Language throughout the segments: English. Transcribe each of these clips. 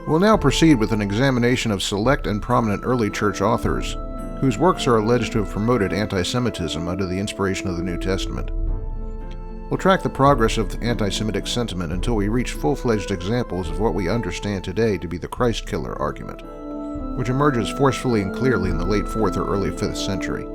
We'll now proceed with an examination of select and prominent early church authors, whose works are alleged to have promoted anti-Semitism under the inspiration of the New Testament. We'll track the progress of anti-Semitic sentiment until we reach full-fledged examples of what we understand today to be the Christ killer argument, which emerges forcefully and clearly in the late 4th or early 5th century.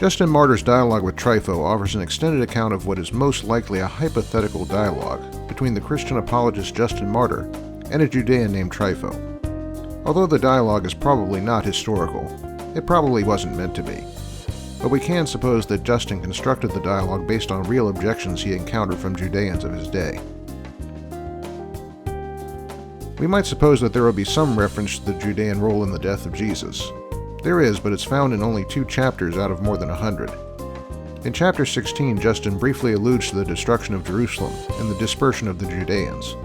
Justin Martyr's dialogue with Trypho offers an extended account of what is most likely a hypothetical dialogue between the Christian apologist Justin Martyr and a Judean named Trypho. Although the dialogue is probably not historical, it probably wasn't meant to be. But we can suppose that Justin constructed the dialogue based on real objections he encountered from Judeans of his day. We might suppose that there will be some reference to the Judean role in the death of Jesus. There is, but it's found in only 2 chapters out of more than 100. In chapter 16, Justin briefly alludes to the destruction of Jerusalem and the dispersion of the Judeans.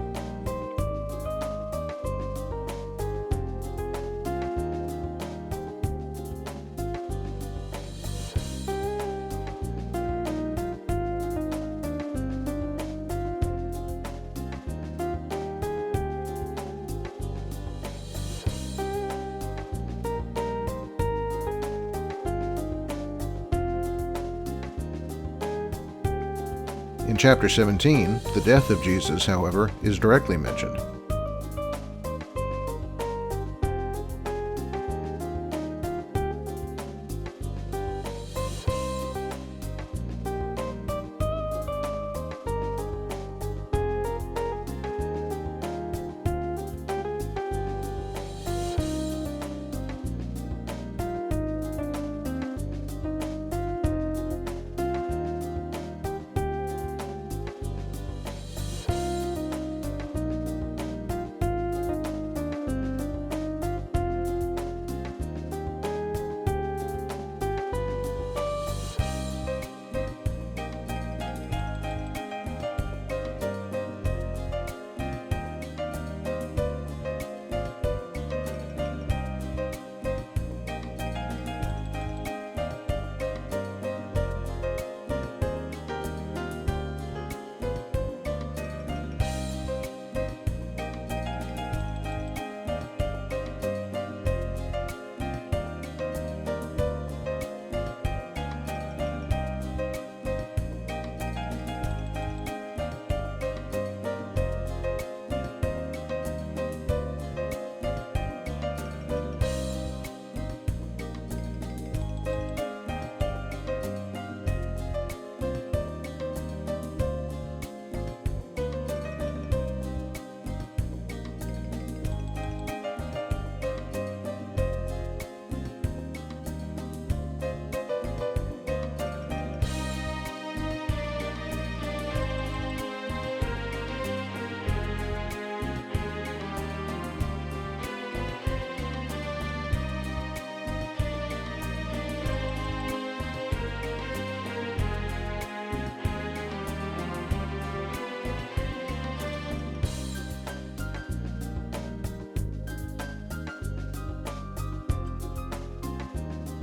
In chapter 17, the death of Jesus, however, is directly mentioned.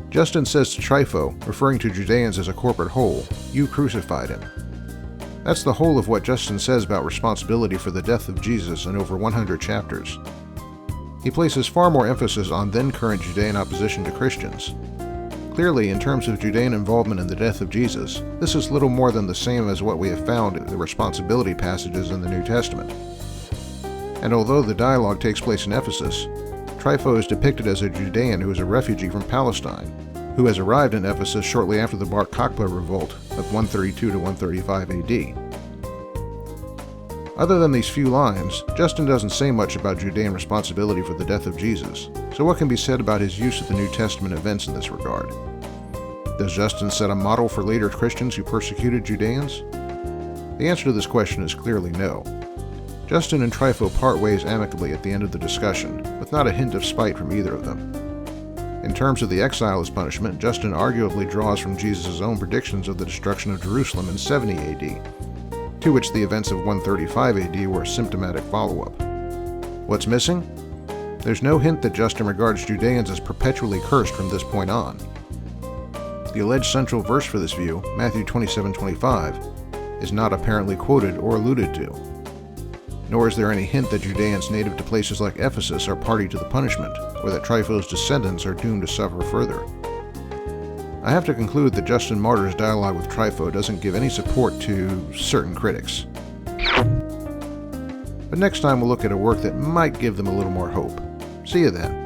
Justin says to Trypho, referring to Judeans as a corporate whole, "You crucified him." That's the whole of what Justin says about responsibility for the death of Jesus in over 100 chapters. He places far more emphasis on then-current Judean opposition to Christians. Clearly, in terms of Judean involvement in the death of Jesus, this is little more than the same as what we have found in the responsibility passages in the New Testament. And although the dialogue takes place in Ephesus, Trypho is depicted as a Judean who is a refugee from Palestine, who has arrived in Ephesus shortly after the Bar Kokhba revolt of 132 to 135 AD. Other than these few lines, Justin doesn't say much about Judean responsibility for the death of Jesus, so what can be said about his use of the New Testament events in this regard? Does Justin set a model for later Christians who persecuted Judeans? The answer to this question is clearly no. Justin and Trypho part ways amicably at the end of the discussion, with not a hint of spite from either of them. In terms of the exile as punishment, Justin arguably draws from Jesus' own predictions of the destruction of Jerusalem in 70 AD, to which the events of 135 AD were a symptomatic follow-up. What's missing? There's no hint that Justin regards Judeans as perpetually cursed from this point on. The alleged central verse for this view, Matthew 27:25, is not apparently quoted or alluded to. Nor is there any hint that Judeans native to places like Ephesus are party to the punishment, or that Trypho's descendants are doomed to suffer further. I have to conclude that Justin Martyr's dialogue with Trypho doesn't give any support to certain critics. But next time we'll look at a work that might give them a little more hope. See you then.